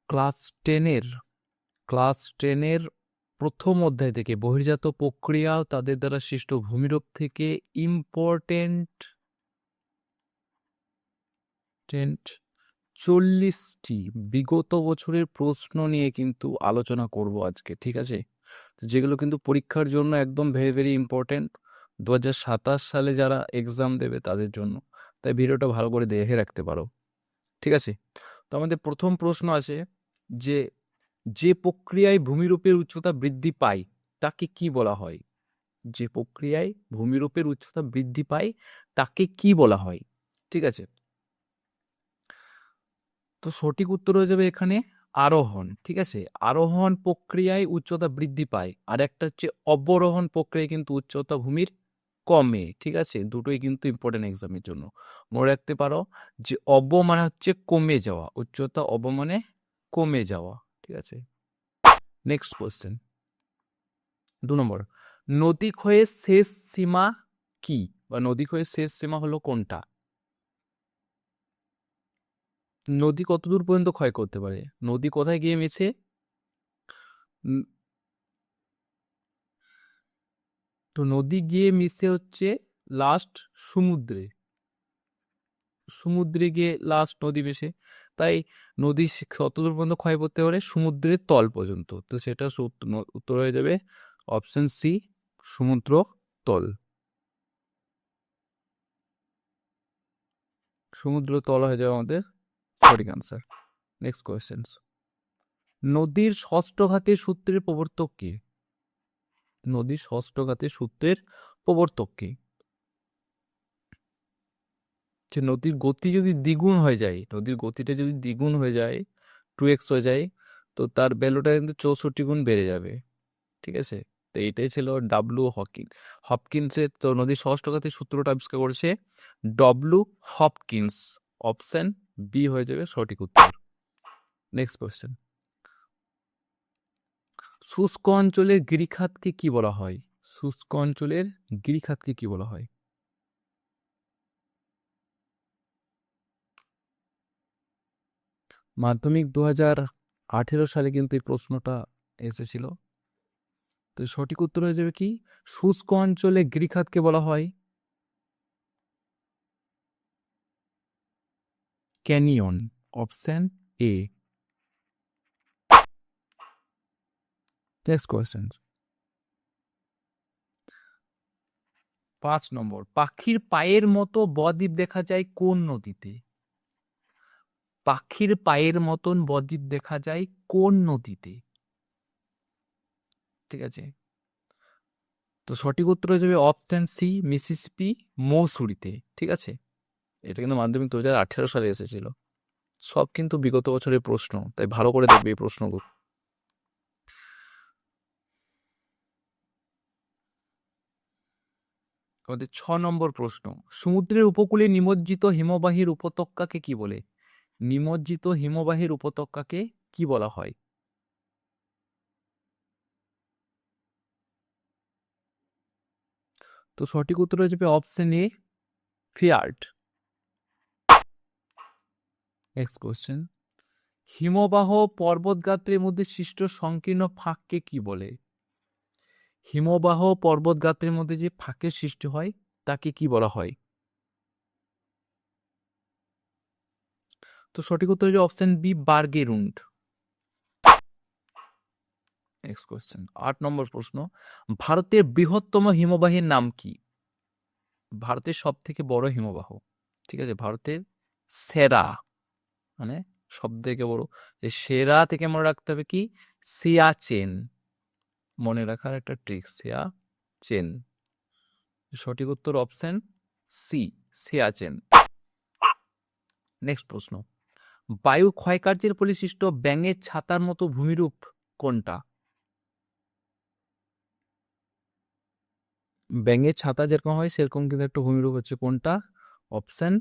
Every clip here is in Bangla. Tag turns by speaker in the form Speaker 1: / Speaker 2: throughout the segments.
Speaker 1: ক্লাস টেনের ক্লাস টেনের প্রথম অধ্যায় থেকে বহির্জাত প্রক্রিয়া ও তাদের দ্বারা সৃষ্ট ভূমিরূপ থেকে ইম্পর্টেন্ট 40টি বিগত বছরের প্রশ্ন নিয়ে কিন্তু আলোচনা করব আজকে, ঠিক আছে? তো যেগুলো কিন্তু পরীক্ষার জন্য একদম ভেরি ভেরি ইম্পর্টেন্ট, 2027 সালে যারা এক্সাম দেবে তাদের জন্য। তাই ভিডিওটা ভালো করে দেখে রাখতে পারো, ঠিক আছে? তো আমাদের প্রথম প্রশ্ন আছে যে যে প্রক্রিয়ায় ভূমিরূপের উচ্চতা বৃদ্ধি পায় তাকে কি বলা হয়? যে প্রক্রিয়ায় ভূমিরূপের উচ্চতা বৃদ্ধি পায় তাকে কি বলা হয়? ঠিক আছে, তো সঠিক উত্তর হয়ে যাবে এখানে আরোহণ। ঠিক আছে, আরোহণ প্রক্রিয়ায় উচ্চতা বৃদ্ধি পায়, আর একটা হচ্ছে অবরোহণ প্রক্রিয়ায় কিন্তু উচ্চতা ভূমির কমে। ঠিক আছে, দুটোই কিন্তু ইম্পর্টেন্ট এক্সামের জন্য মনে রাখতে পারো যে অব মানে হচ্ছে কমে যাওয়া, উচ্চতা অব মানে কমে যাওয়া। ঠিক আছে, নেক্সট কোয়েশ্চেন 2 নম্বর। নদী ক্ষয়ের শেষ সীমা কি, বা নদী ক্ষয়ের শেষ সীমা হলো কোনটা? নদী কতদূর পর্যন্ত ক্ষয় করতে পারে? নদী কোথায় গিয়ে মিশে? উম, তো নদী গিয়ে মিশে হচ্ছে লাস্ট সমুদ্রে, সমুদ্রে গিয়ে লাস্ট নদী মিশে। তাই নদী কতদূর পর্যন্ত ক্ষয় করতে পারে? সমুদ্রের তল পর্যন্ত। তো সেটা উত্তর হয়ে যাবে অপশন সি, সমুদ্র তল। সমুদ্র তল হয়ে যাবে আমাদের সঠিক আনসার। নেক্সট কোয়েশ্চেন, নদীর ষষ্ঠঘাতের সূত্রের প্রবর্তক কে? নদীর ষষ্ঠঘাতের সূত্রের প্রবর্তক কে? যে নদীর গতি যদি দ্বিগুণ হয়ে যায়, নদীর গতিটা যদি দ্বিগুণ হয়ে যায়, 2x হয়ে যায়, তো তার ভ্যালুটা কিন্তু 64 গুণ বেড়ে যাবে। ঠিক আছে, তো এইটাই ছিল হপকিন্সের। তো নদীর ষষ্ঠঘাতের সূত্রটা আবিষ্কার করেছে ডব্লু হপকিন্স। অপশন বি হয়ে যাবে সঠিক উত্তর। নেক্সট কোয়েশ্চেন, শুষ্ক অঞ্চলের গিরিখাতকে কি বলা হয়? শুষ্ক অঞ্চলের গিরিখাতকে কি বলা হয়? মাধ্যমিক 2018 সালে কিন্তু এই প্রশ্নটা এসেছিল। তো সঠিক উত্তর হয়ে যাবে কি, শুষ্ক অঞ্চলে গিরিখাতকে বলা হয় canyon. Option A. Next question 5 নম্বর। পাখির পায়ের মতো বদ্বীপ দেখা যায় কোন নদীতে? পাখির পায়ের মতন বদ্বীপ দেখা যায় কোন নদীতে? ঠিক আছে, তো সঠিক উত্তর হয়ে যাবে অপশন সি, মিসিসিপি মৌসুরিতে। ঠিক আছে, এটা কিন্তু মাধ্যমিক 2018 সালে এসেছিল। সব কিন্তু বিগত বছরের প্রশ্ন, তাই ভালো করে দেখবে এই প্রশ্নগুলো। আমাদের 6 নম্বর প্রশ্ন, সমুদ্রের উপকূলে নিমজ্জিত হিমবাহের উপত্যকাকে কি বলে? নিমজ্জিত হিমবাহের উপত্যকাকে কি বলা হয়? তো সঠিক উত্তর হয়ে যাবে option A, feared. Next question, হিমবাহ পর্বতগাত্রের মধ্যে সৃষ্ট সংকীর্ণ ফাঁককে কি বলে? হিমবাহ পর্বতগাত্রের মধ্যে যে ফাঁকের সৃষ্টি হয় তাকে কি বলা হয়? তো সঠিক উত্তর হচ্ছে অপশন বি, বার্গেরুন্ড। নেক্সট কোশ্চেন 8 নম্বর প্রশ্ন, ভারতের বৃহত্তম হিমবাহের নাম কি? ভারতের সব থেকে বড় হিমবাহ, ঠিক আছে, ভারতের সেরা, মানে সব থেকে বড়, যে সেরা থেকে মনে রাখতে হবে কি, সিয়াচেন। মনে রাখার একটা ট্রিক, সিয়াচেন। সঠিক উত্তর অপশন সি, সিয়াচেন। নেক্সট প্রশ্ন, বায়ু ক্ষয়কার্যের ফলে সৃষ্ট ব্যাঙের ছাতার মতো ভূমিরূপ কোনটা? ব্যাঙের ছাতা যেরকম হয় সেরকম কিন্তু একটা ভূমিরূপ হচ্ছে কোনটা? অপশন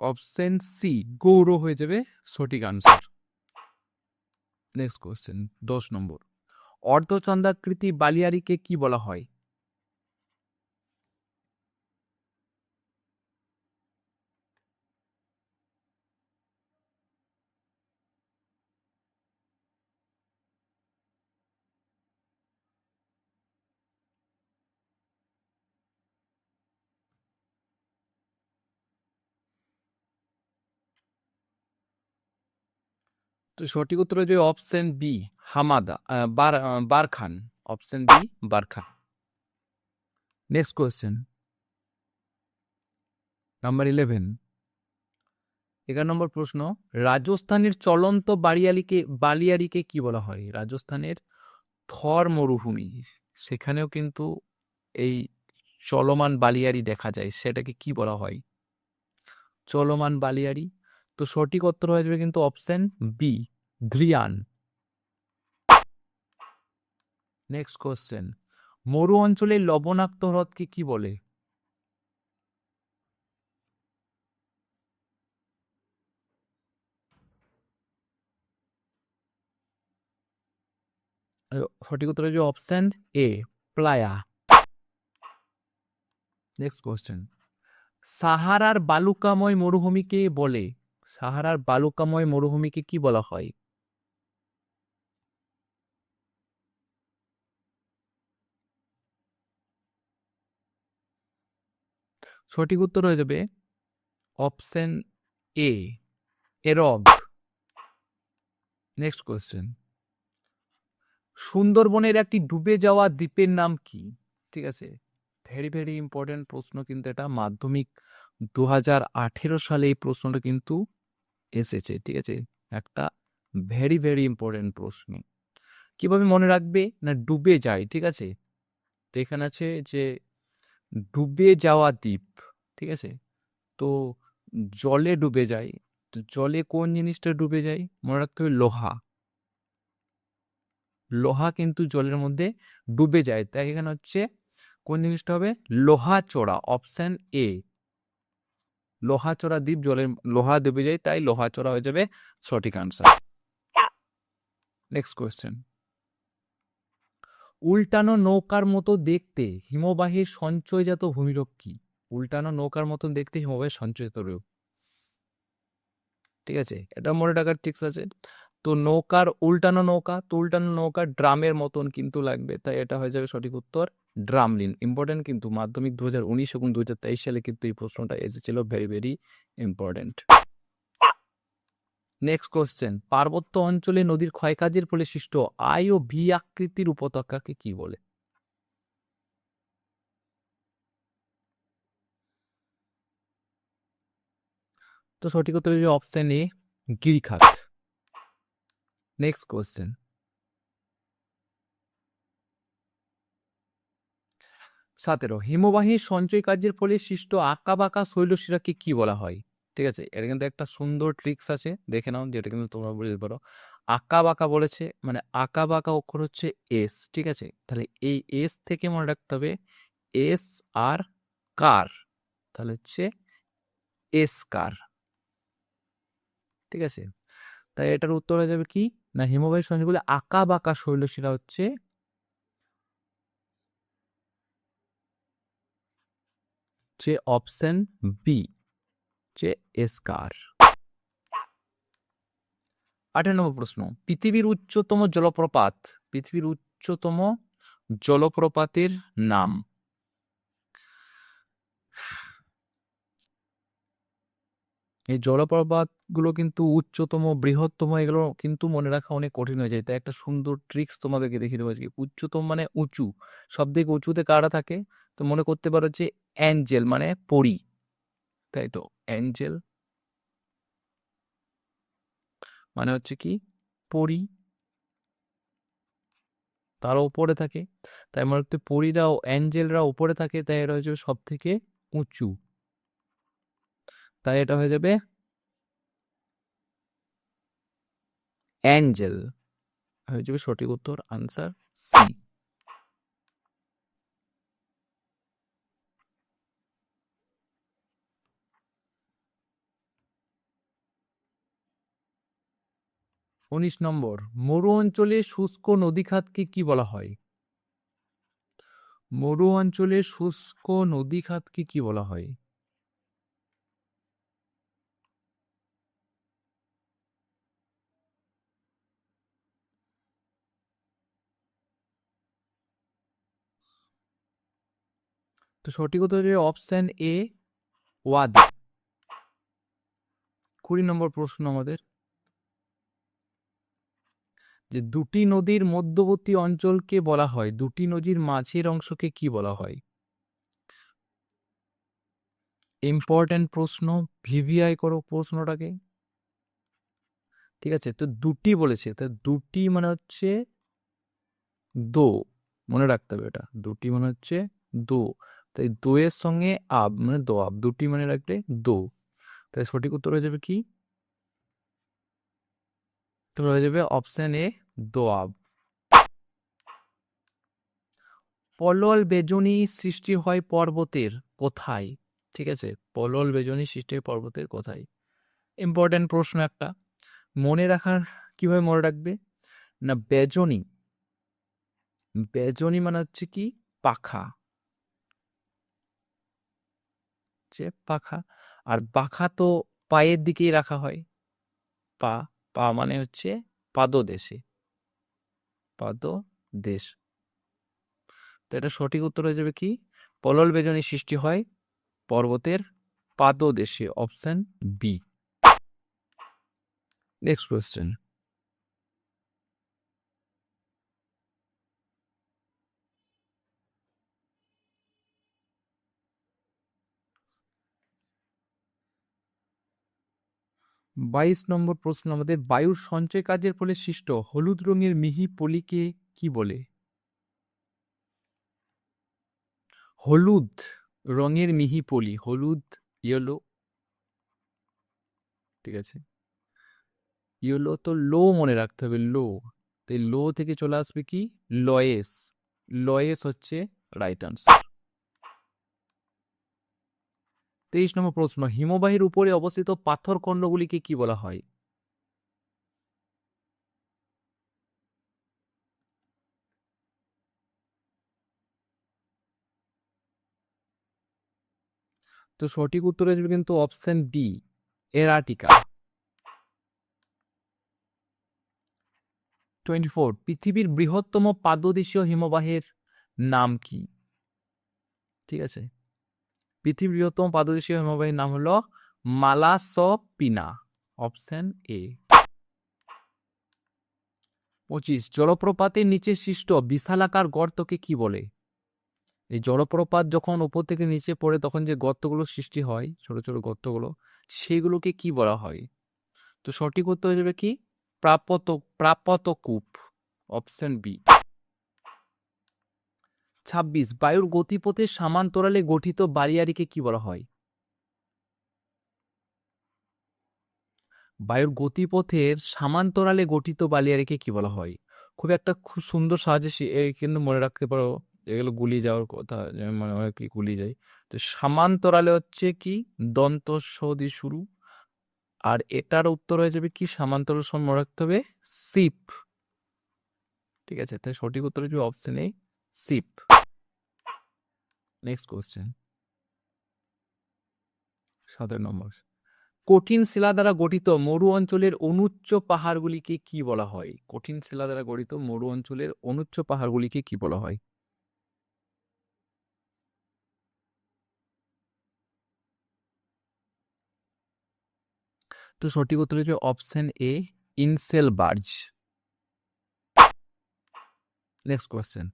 Speaker 1: অপশন সি, গৌর হয়ে যাবে সঠিক আনসার। নেক্সট কোশ্চেন 10 নম্বর, অর্ধচন্দ্রাকৃতি বালিয়াড়িকে কি বলা হয়? তো সঠিক উত্তর হচ্ছে option B, hamada, barchan. Option B, barchan. Next question, number 11, 11 নম্বর প্রশ্ন। রাজস্থানের চলন্ত বালিয়াড়িকে কি বলা হয়? রাজস্থানের থর মরুভূমি, সেখানেও কিন্তু এই চলমান বালিয়াড়ি দেখা যায়, সেটাকে কি বলা হয়? চলমান বালিয়াড়ি। তো সঠিক উত্তর হয়ে যাবে কিন্তু option B, Dhrian. Next question, মরু অঞ্চলের লবণাক্ত হ্রদকে কি বলে? সঠিক উত্তর হচ্ছে option A, playa. Next question, সাহারার বালুকাময় মরুভূমিকে বলে? সাহারার বালুকাময় মরুভূমিকে কি বলা হয়? সঠিক উত্তর হয়ে যাবে অপশন এ, এরগ। নেক্সট কোয়েশ্চেন, সুন্দরবনের একটি ডুবে যাওয়া দ্বীপের নাম কি? ঠিক আছে, ভেরি ভেরি ইম্পর্টেন্ট প্রশ্ন কিন্তু এটা, মাধ্যমিক 2018 সালে এই প্রশ্নটা কিন্তু এসেছে। ঠিক আছে, একটা ভেরি ভেরি ইম্পর্টেন্ট প্রশ্ন। কিভাবে মনে রাখবে না, ডুবে যায়। ঠিক আছে, তো এখানে আছে যে ডুবে যাওয়া দ্বীপ। ঠিক আছে, তো জলে ডুবে যায়। তো জলে কোন জিনিসটা ডুবে যায়? মনে রাখতে হবে লোহা। লোহা কিন্তু জলের মধ্যে ডুবে যায়, তাই এখানে হচ্ছে কোন জিনিসটা হবে? লোহা চড়া। অপশন এ, লোহা চড়া দ্বীপ, জলের লোহা ডুবে যায়, তাই লোহা চড়া হয়ে যাবে সঠিক আনসার। নেক্সট কোয়েশ্চেন, উল্টানো নৌকার মতো দেখতে হিমবাহের সঞ্চয়জাত ভূমিরূপ কি? উল্টানো নৌকার মতন দেখতে হিমবাহের সঞ্চয়িত রূপ। ঠিক আছে, এটা মনে রাখার ট্রিক্স আছে। তো নৌকার উল্টানো নৌকা, তো উল্টানো নৌকা ড্রামের মতন কিন্তু লাগবে, তাই এটা হয়ে যাবে সঠিক উত্তর ড্রামলিন। ইম্পর্টেন্ট কিন্তু, মাধ্যমিক 2019 এবং 2023 সালে কিন্তু এই প্রশ্নটা এসেছিল, very very important. Next question, পার্বত্য অঞ্চলে নদীর ক্ষয়কাজের ফলে সৃষ্ট আই ও ভি আকৃতির উপত্যকাকে কি বলে? তো সঠিক উত্তর হচ্ছে অপশন এ, গিরিখাত। নেক্সট কোশ্চেন, 17, হিমবাহের সঞ্চয় কার্যের ফলে সৃষ্ট আঁকাবাঁকা শৈলশিরাকে কি বলা হয়? ঠিক আছে, এটা কিন্তু একটা সুন্দর ট্রিক্স আছে, দেখে নাও, যেটা কিন্তু তোমরা বুঝতে পারো। আঁকা বাঁকা বলেছে মানে আঁকা বাঁকা অক্ষর হচ্ছে এস। ঠিক আছে, তাহলে এই এস থেকে মনে রাখতে হবে এস আর কার, তাহলে হচ্ছে এস কার। ঠিক আছে, তাই এটার উত্তর হয়ে যাবে কি না, হিমবাহের সঞ্চয়গুলো আঁকা বাঁকা শৈলশিরা হচ্ছে যে অপশন বি, যে এসকার। 18 নম্বর প্রশ্ন, পৃথিবীর উচ্চতম জলপ্রপাতের নাম? এই জলপ্রপাত গুলো কিন্তু উচ্চতম, বৃহত্তম, এগুলো কিন্তু মনে রাখা অনেক কঠিন হয়ে যায়, তাই একটা সুন্দর ট্রিক্স তোমাদেরকে দেখিয়ে দেবো আজকে। উচ্চতম মানে উঁচু, সব থেকে উঁচুতে কারা থাকে? তো মনে করতে পারো যে অ্যাঞ্জেল মানে পরী, তাই তো, অ্যাঞ্জেল মানে হচ্ছে কি পরী, তারা উপরে থাকে, তাই মনে রাখতে পরীরাও অ্যাঞ্জেলরা উপরে থাকে, তাই এটা হচ্ছে সব থেকে উঁচু, তাই এটা হয়ে যাবে অ্যাঞ্জেল, হয়ে যাবে সঠিক উত্তর আনসার সি। 19 নম্বর, মরু অঞ্চলে শুষ্ক নদীখাতকে কি বলা হয়? মরু অঞ্চলে শুষ্ক নদীখাতকে কি বলা হয়? তো সঠিক উত্তর হচ্ছে অপশন এ, ওয়াদি। 20 নম্বর প্রশ্ন আমাদের, যে দুটি নদীর মধ্যবর্তী অঞ্চলকে বলা হয়, দুটি নদীর মাঝের অংশকে কি বলা হয়? ইম্পর্টেন্ট প্রশ্ন, ভিভিআই করো প্রশ্নটাকে। ঠিক আছে, তো দুটি বলেছে, তো দুটি মানে হচ্ছে দো, মনে রাখতে হবে এটা, দুটি মানে হচ্ছে দো, তাই দোয়ের সঙ্গে আব মানে দো আব, দুটি মানে রাখলে দো, তাই সঠিক উত্তর হয়ে যাবে কি? উত্তর হয়ে যাবে অপশন এ, দোয়াব। পলল বেজনি সৃষ্টি হয় পর্বতের কোথায়? ঠিক আছে, পলল বেজনি সৃষ্টি হয় পর্বতের কোথায়? ইম্পর্টেন্ট প্রশ্ন একটা, মনে রাখার, কিভাবে মনে রাখবে না, বেজনি, বেজনি মানে হচ্ছে কি পাখা, যে পাখা, আর পাখা তো পায়ের দিকেই রাখা হয়, পা, পা মানে হচ্ছে পাদদেশে, পাদদেশ, তো এটা সঠিক উত্তর হয়ে যাবে কি? পলল বেজনি সৃষ্টি হয় পর্বতের পাদদেশে, অপশন বি। নেক্সট কোয়েশ্চেন, বাইশ নম্বর প্রশ্ন আমাদের, বায়ুর সঞ্চয় কাজের ফলে সৃষ্ট হলুদ রঙের মিহি পলিকে কি বলে? হলুদ রঙের মিহি পলি, হলুদ, ইয়েলো, ঠিক আছে, ইয়েলো তো লো মনে রাখতে হবে, লো, তো লো থেকে চলে আসবে কি লয়েস, লয়েস হচ্ছে রাইট আনসার। 23 নম্বর প্রশ্ন, হিমবাহের উপরে অবস্থিত পাথরখণ্ডগুলিকে কি বলা হয়? তো সঠিক উত্তর হয়ে যাবে কিন্তু অপশন ডি, এরাটিকা। 24, পৃথিবীর বৃহত্তম পাদদেশীয় হিমবাহের নাম কি? ঠিক আছে, পৃথিবীর বৃহত্তম পাদদেশীয় হিমবাহের নাম হলো মালাসপিনা, অপশন এ। 25, জলপ্রপাতের নিচে সৃষ্ট বিশালাকার গর্তকে কি বলে? এই জলপ্রপাত যখন উপর থেকে নিচে পড়ে তখন যে গর্তগুলো সৃষ্টি হয়, ছোট ছোট গর্তগুলো, সেগুলোকে কি বলা হয়? তো সঠিক উত্তর হয়ে যাবে কি প্রাপত, প্রাপতকূপ, অপশন বি। 26, বায়ুর গতিপথের সমান্তরালে গঠিত বালিয়াড়িকে কি বলা হয়? বায়ুর গতিপথের সমান্তরালে গঠিত বালিয়াড়িকে কি বলা হয়? খুব একটা খুব সুন্দর সাহায্যে কিন্তু মনে রাখতে পারো, এগুলো গুলিয়ে যাওয়ার কথা, মানে অনেক কি গুলিয়ে যায়। তো সমান্তরালে হচ্ছে কি দন্ত স দিয়ে শুরু, আর এটার উত্তর হয়ে যাবে কি সমান্তরাল সম মনে রাখতে হবে সিপ, ঠিক আছে, তাই সঠিক উত্তর হয়ে যাবে option A, sheep. Next question, 17 নম্বর, কঠিন শিলা দ্বারা গঠিত মরু অঞ্চলের অনুচ্চ পাহাড়গুলিকে কি বলা হয়? কঠিন শিলা দ্বারা গঠিত মরু অঞ্চলের অনুচ্চ পাহাড়গুলিকে কি বলা হয়? তো সঠিক উত্তর হচ্ছে অপশন এ, ইনসেলবার্জ। নেক্সট কোয়েশ্চেন,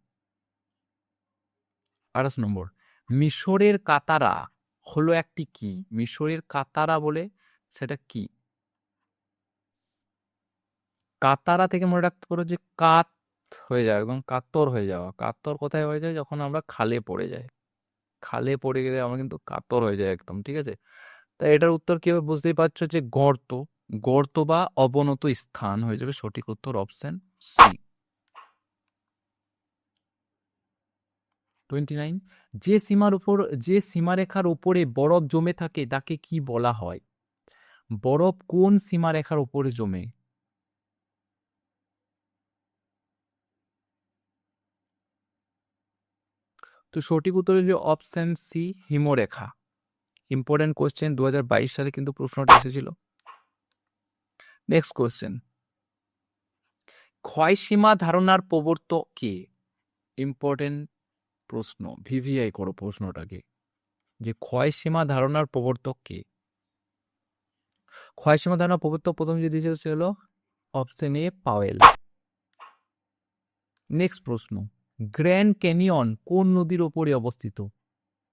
Speaker 1: 28 নম্বর, মিশরের কাতারা হলো একটি কি? মিশরের কাতারা বলে সেটা কি? কাতারা থেকে মনে রাখতে পারো যে কাত হয়ে যায়, একদম কাতর হয়ে যাওয়া, কাতর কোথায় হয়ে যায়? যখন আমরা খালে পড়ে যাই, খালে পড়ে গেলে আমরা কিন্তু কাতর হয়ে যায় একদম, ঠিক আছে, তাই এটার উত্তর কি হবে বুঝতেই পারছো, যে গর্ত, গর্ত বা অবনত স্থান হয়ে যাবে সঠিক উত্তর, অপশন সি। 29, যে সীমার উপর, যে সীমারেখার উপরে বরফ জমে থাকে তাকে কি বলা হয়? বরফ কোন সীমারেখার উপরে জমে? তো সঠিক উত্তর হলো অপশন সি, হিমরেখা। ইম্পর্টেন্ট কোশ্চেন, 2022 সালে কিন্তু প্রশ্নটা এসেছিল। নেক্সট কোশ্চেন, ক্ষয়সীমা ধারণার প্রবর্তক কে? ইম্পর্টেন্ট প্রশ্ন, ভিভিআই করো প্রশ্নটাকে, যে ক্ষয়সীমা ধারণার প্রবর্তক কে? ক্ষয়সীমা ধারণার প্রবর্তক প্রথম যে দিয়েছিল সে হলো অপশন এ, পাওয়েল। নেক্সট প্রশ্ন, গ্র্যান্ড ক্যানিয়ন কোন নদীর ওপরে অবস্থিত?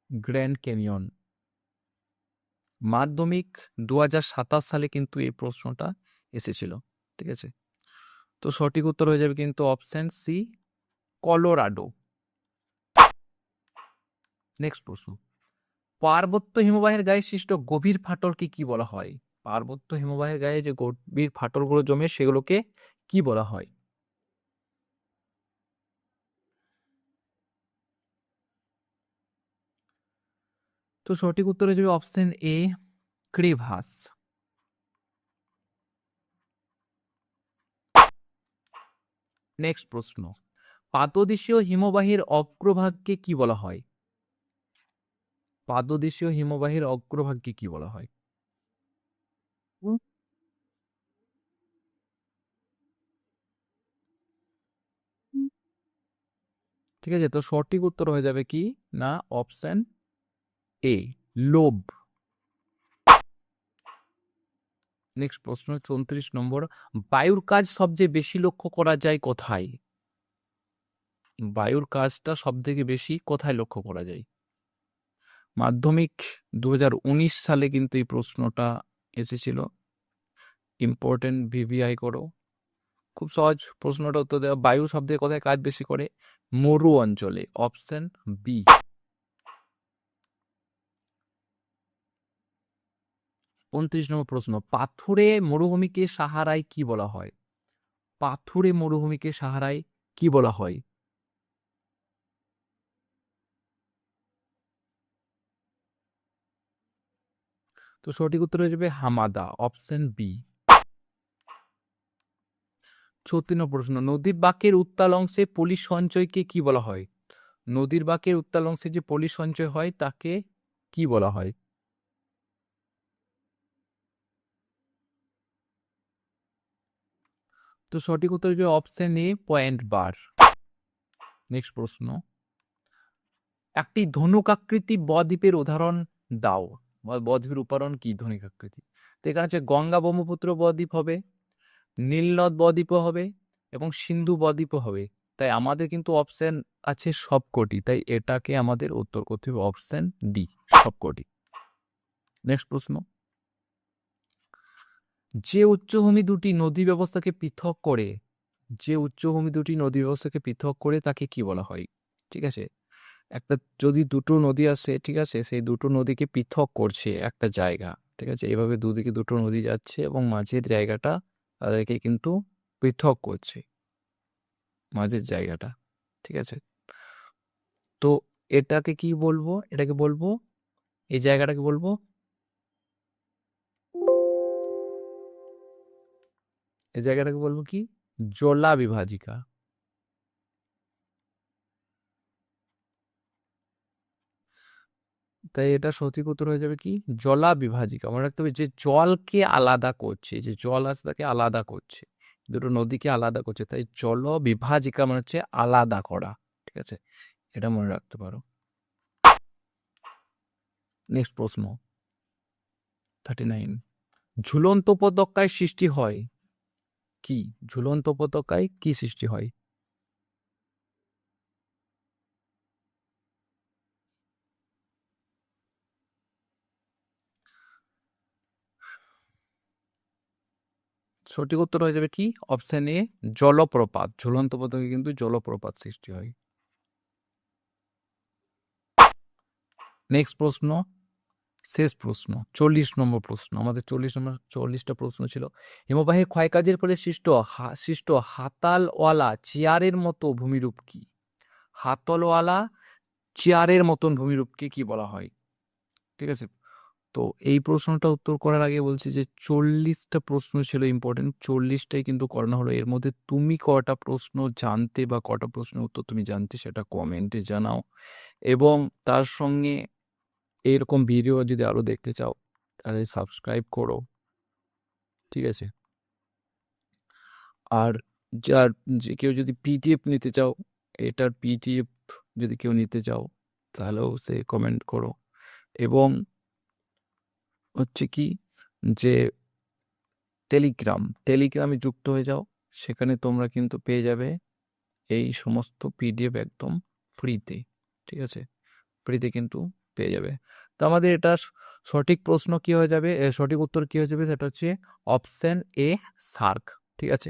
Speaker 1: Grand canyon. মাধ্যমিক 2027 সালে কিন্তু এই প্রশ্নটা এসেছিল, ঠিক আছে। তো সঠিক উত্তর হয়ে যাবে কিন্তু অপশন সি, কলোরাডো। নেক্সট প্রশ্ন, পার্বত্য হিমবাহের গায়ে সৃষ্ট গভীর ফাটলকে কি বলা হয়? পার্বত্য হিমবাহের গায়ে যে গভীর ফাটলগুলো জমে সেগুলোকে কি বলা হয়? তো সঠিক উত্তর হয়ে যাবে অপশন এ, ক্রেভাস। নেক্সট প্রশ্ন, পাদদেশীয় হিমবাহের অগ্রভাগকে কি বলা হয়? পাদদেশীয় হিমবাহের অগ্রভাগকে কি বলা হয়? ঠিক আছে, তো সঠিক উত্তর হয়ে যাবে কি না অপশন এ, লোব। নেক্সট প্রশ্ন 34 নম্বর, বায়ুর কাজ সবচেয়ে বেশি লক্ষ্য করা যায় কোথায়? বায়ুর কাজটা সব থেকে বেশি কোথায় লক্ষ্য করা যায়? মাধ্যমিক 2019 সালে কিন্তু এই প্রশ্নটা এসেছিল, ইম্পর্টেন্ট, ভিভিআই করো। খুব সহজ প্রশ্নটা উত্তর দেওয়া, বায়ু সব থেকে কোথায় কাজ বেশি করে? মরু অঞ্চলে, অপশন বি। 29 নম্বর প্রশ্ন, পাথুরে মরুভূমিকে সাহারায় কি বলা হয়? পাথুরে মরুভূমিকে সাহারায় কি বলা হয়? তো সঠিক উত্তর হয়ে যাবে হামাদা, অপশন বি। 36 নম্বর প্রশ্ন, নদীর বাঁকের উত্তাল অংশে পলি সঞ্চয়কে কি বলা হয়? নদীর বাঁকের উত্তাল অংশে যে পলি সঞ্চয় হয় তাকে কি বলা হয়? তো সঠিক উত্তর হয়ে যাবে option A, point bar. Next প্রশ্ন, একটি ধনুকাকৃতি বদ্বীপের উদাহরণ দাও। বদ্বীপের উদাহরণ কি ধনুকাকৃতি? তো এখানে হচ্ছে গঙ্গা ব্রহ্মপুত্র বদ্বীপ হবে, নীলনদ বদ্বীপও হবে এবং সিন্ধু বদ্বীপও হবে। তাই আমাদের কিন্তু অপশন আছে সবকটি, তাই এটাকে আমাদের উত্তর করতে হবে অপশন ডি, সবকটি। নেক্সট প্রশ্ন, যে উচ্চভূমি দুটি নদী ব্যবস্থাকে পৃথক করে, যে উচ্চভূমি দুটি নদী ব্যবস্থাকে পৃথক করে তাকে কি বলা হয়? ঠিক আছে, একটা যদি দুটো নদী আসে, ঠিক আছে, সেই দুটো নদীকে পৃথক করছে একটা জায়গা, ঠিক আছে, এভাবে দুদিকে দুটো নদী যাচ্ছে এবং মাঝের জায়গাটা তাদেরকে কিন্তু পৃথক করছে, মাঝের জায়গাটা, ঠিক আছে। তো এটাকে কি বলবো? এটাকে বলবো, এই জায়গাটাকে বলবো, এই জায়গাটাকে বলবো কি? জলা বিভাজিকা। তাই এটা সঠিক উত্তর হয়ে যাবে কি? জলা বিভাজিকা। মনে রাখতে হবে যে জলকে আলাদা করছে, যে জল আছে তাকে আলাদা করছে, দুটো নদীকে আলাদা করছে, তাই জল বিভাজিকা মানে হচ্ছে আলাদা করা, ঠিক আছে, এটা মনে রাখতে পারো। নেক্সট প্রশ্ন 39, ঝুলন্ত উপত্যকায় সৃষ্টি হয় কি? ঝুলন্ত উপত্যকায় কি সৃষ্টি হয়? সঠিক উত্তর হয়ে যাবে কি অপশন এ, জলপ্রপাত। ঝুলন্ত উপত্যকায় কিন্তু জলপ্রপাত সৃষ্টি হয়। নেক্সট প্রশ্ন, শেষ প্রশ্ন 40 নম্বর প্রশ্ন, আমাদের 40টা প্রশ্ন ছিল। হিমবাহের ক্ষয়কাজের ফলে সৃষ্ট হাতালওয়ালা চেয়ারের মতো ভূমিরূপ কি? হাতলওয়ালা চেয়ারের মতন ভূমিরূপকে কি বলা হয়? ঠিক আছে, তো এই প্রশ্নটা উত্তর করার আগে বলছি যে 40টা প্রশ্ন ছিল ইম্পর্টেন্ট, 40টাই কিন্তু করানো হলো। এর মধ্যে তুমি কটা প্রশ্ন জানতে বা কটা প্রশ্নের উত্তর তুমি জানতে সেটা কমেন্টে জানাও, এবং তার সঙ্গে এরকম ভিডিও যদি আরো দেখতে চাও তাহলে সাবস্ক্রাইব করো, ঠিক আছে। আর যার, যে কেউ যদি পিডিএফ নিতে চাও, এটার পিডিএফ যদি কেউ নিতে চাও তাহলেও সে কমেন্ট করো, এবং হচ্ছে কি যে টেলিগ্রামে যুক্ত হয়ে যাও, সেখানে তোমরা কিন্তু পেয়ে যাবে এই সমস্ত পিডিএফ একদম ফ্রিতে, ঠিক আছে, ফ্রিতে কিন্তু পেয়ে যাবে। তো আমাদের এটা সঠিক প্রশ্ন কি হয়ে যাবে, সঠিক উত্তর কি হয়ে যাবে, সেটা হচ্ছে অপশন এ, সার্ক, ঠিক আছে।